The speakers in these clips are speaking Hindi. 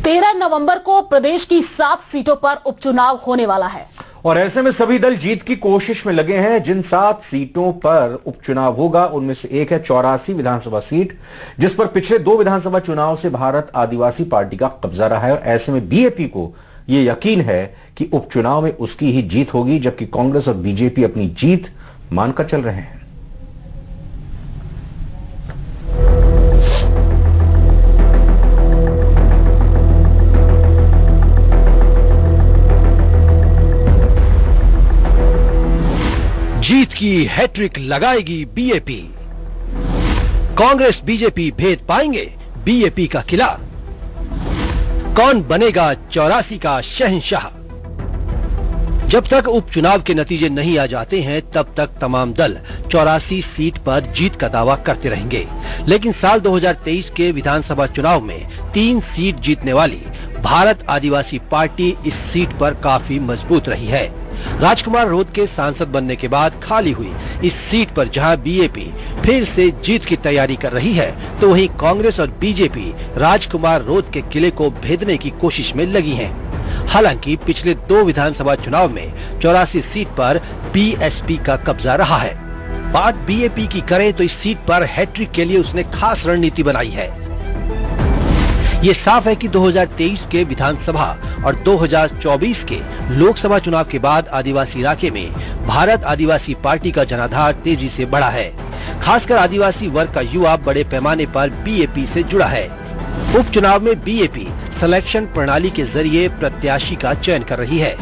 13 नवंबर को प्रदेश की 7 सीटों पर उपचुनाव होने वाला है और ऐसे में सभी दल जीत की कोशिश में लगे हैं। जिन 7 सीटों पर उपचुनाव होगा उनमें से एक है 84 विधानसभा सीट, जिस पर पिछले 2 विधानसभा चुनाव से भारत आदिवासी पार्टी का कब्जा रहा है और ऐसे में बीएपी को ये यकीन है कि उपचुनाव में उसकी ही जीत होगी, जबकि कांग्रेस और बीजेपी अपनी जीत मानकर चल रहे हैं। जीत की हैट्रिक लगाएगी बीएपी। कांग्रेस बीजेपी भेद पाएंगे बीएपी का किला। कौन बनेगा 84 का शहंशाह? जब तक उपचुनाव के नतीजे नहीं आ जाते हैं तब तक तमाम दल 84 सीट पर जीत का दावा करते रहेंगे, लेकिन साल 2023 के विधानसभा चुनाव में 3 सीट जीतने वाली भारत आदिवासी पार्टी इस सीट पर काफी मजबूत रही है। राजकुमार रोध के सांसद बनने के बाद खाली हुई इस सीट पर जहां बीएपी फिर से जीत की तैयारी कर रही है, तो वहीं कांग्रेस और बीजेपी राजकुमार रोध के किले को भेदने की कोशिश में लगी हैं। हालांकि पिछले 2 विधानसभा चुनाव में 84 सीट पर बीएसपी का कब्जा रहा है। बात बीएपी की करें तो इस सीट पर हैट्रिक के लिए उसने खास रणनीति बनाई है। ये साफ है कि 2023 के विधानसभा और 2024 के लोकसभा चुनाव के बाद आदिवासी इलाके में भारत आदिवासी पार्टी का जनाधार तेजी से बढ़ा है। खासकर आदिवासी वर्ग का युवा बड़े पैमाने पर बीएपी से जुड़ा है। उपचुनाव में बीएपी सिलेक्शन प्रणाली के जरिए प्रत्याशी का चयन कर रही है,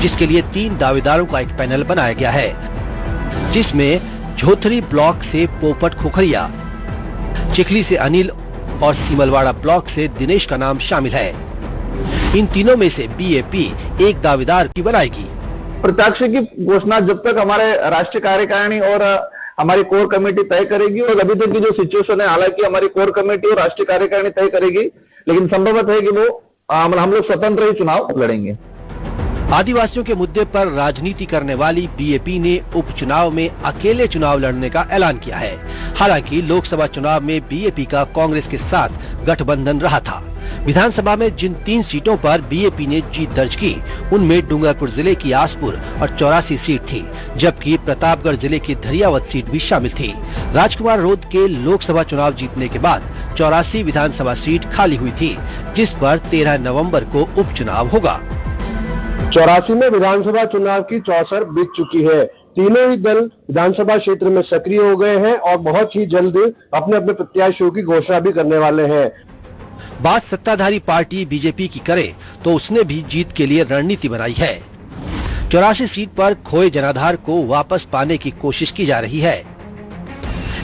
जिसके लिए 3 दावेदारों का एक पैनल बनाया गया है, जिसमें झोथरी ब्लॉक से पोपट खुखरिया, चिखली से अनिल और सीमलवाड़ा ब्लॉक से दिनेश का नाम शामिल है। इन तीनों में से बीएपी एक दावेदार की बनाएगी। प्रत्याशी की घोषणा जब तक हमारे राष्ट्रीय कार्यकारिणी और हमारी कोर कमेटी तय करेगी, और अभी तक की जो सिचुएशन है, हालांकि हमारी कोर कमेटी और राष्ट्रीय कार्यकारिणी तय करेगी, लेकिन संभवत है कि वो हम लोग स्वतंत्र ही चुनाव लड़ेंगे। आदिवासियों के मुद्दे पर राजनीति करने वाली बीएपी ने उपचुनाव में अकेले चुनाव लड़ने का ऐलान किया है। हालांकि लोकसभा चुनाव में बीएपी का कांग्रेस के साथ गठबंधन रहा था। विधानसभा में जिन 3 सीटों पर बीएपी ने जीत दर्ज की, उनमें डूंगरपुर जिले की आसपुर और 84 सीट थी, जबकि प्रतापगढ़ जिले की धरियावत सीट भी शामिल थी। राजकुमार रोध के लोकसभा चुनाव जीतने के बाद 84 विधानसभा सीट खाली हुई थी, जिस पर 13 नवम्बर को उपचुनाव होगा। 84 में विधानसभा चुनाव की चौसर बीत चुकी है। तीनों ही दल विधानसभा क्षेत्र में सक्रिय हो गए हैं और बहुत ही जल्द अपने अपने प्रत्याशियों की घोषणा भी करने वाले हैं। बात सत्ताधारी पार्टी बीजेपी की करे तो उसने भी जीत के लिए रणनीति बनाई है। 84 सीट पर खोए जनाधार को वापस पाने की कोशिश की जा रही है।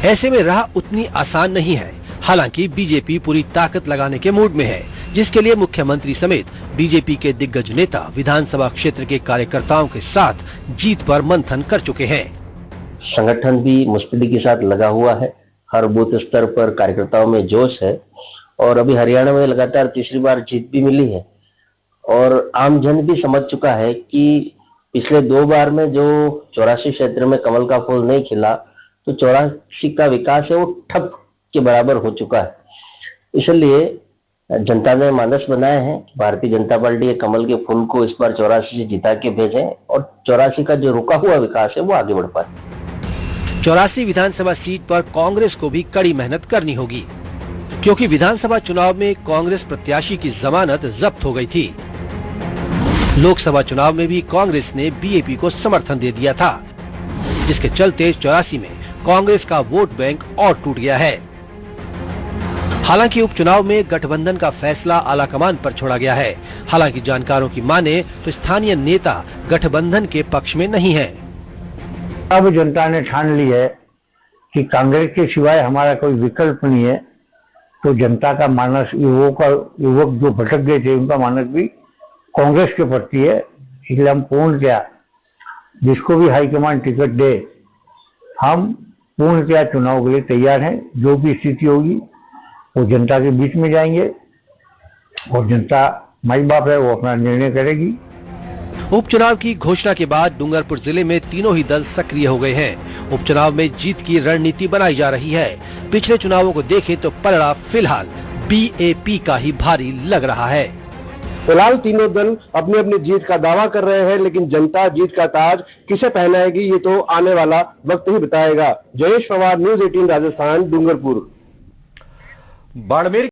ऐसे में राह उतनी आसान नहीं है। हालांकि बीजेपी पूरी ताकत लगाने के मूड में है, जिसके लिए मुख्यमंत्री समेत बीजेपी के दिग्गज नेता विधानसभा क्षेत्र के कार्यकर्ताओं के साथ जीत पर मंथन कर चुके हैं। संगठन भी मुस्तैदी के साथ लगा हुआ है। हर बूथ स्तर पर कार्यकर्ताओं में जोश है और अभी हरियाणा में लगातार तीसरी बार जीत भी मिली है और आम जन भी समझ चुका है कि पिछले 2 बार में जो 84 क्षेत्र में कमल का फूल नहीं खिला, तो 84 का विकास है वो ठप के बराबर हो चुका है। इसलिए जनता ने मानस बनाए हैं कि भारतीय जनता पार्टी के कमल के फूल को इस बार 84 से जिता के भेजें और 84 का जो रुका हुआ विकास है वो आगे बढ़ पाए। 84 विधानसभा सीट पर कांग्रेस को भी कड़ी मेहनत करनी होगी, क्योंकि विधानसभा चुनाव में कांग्रेस प्रत्याशी की जमानत जब्त हो गई थी। लोकसभा चुनाव में भी कांग्रेस ने बीएपी को समर्थन दे दिया था, जिसके चलते 84 में कांग्रेस का वोट बैंक और टूट गया है। हालांकि उपचुनाव में गठबंधन का फैसला आलाकमान पर छोड़ा गया है। हालांकि जानकारों की माने तो स्थानीय नेता गठबंधन के पक्ष में नहीं है। अब जनता ने ठान ली है कि कांग्रेस के सिवाय हमारा कोई विकल्प नहीं है, तो जनता का मानस, युवक जो भटक गए थे उनका मानस भी कांग्रेस के प्रति है। इसलिए हम पूर्णतया जिसको भी हाईकमान टिकट दे, हम पूर्णतया चुनाव के लिए तैयार हैं। जो भी स्थिति होगी वो जनता के बीच में जाएंगे और जनता माई बाप है, वो अपना निर्णय करेगी। उपचुनाव की घोषणा के बाद डूंगरपुर जिले में तीनों ही दल सक्रिय हो गए हैं। उपचुनाव में जीत की रणनीति बनाई जा रही है। पिछले चुनावों को देखें तो पलड़ा फिलहाल बीएपी का ही भारी लग रहा है। फिलहाल तीनों दल अपनी अपनी जीत का दावा कर रहे हैं, लेकिन जनता जीत का ताज किसे पहनाएगी ये तो आने वाला वक्त ही बताएगा। जयेश पवार, न्यूज़ 18 राजस्थान, डूंगरपुर। बाड़मेर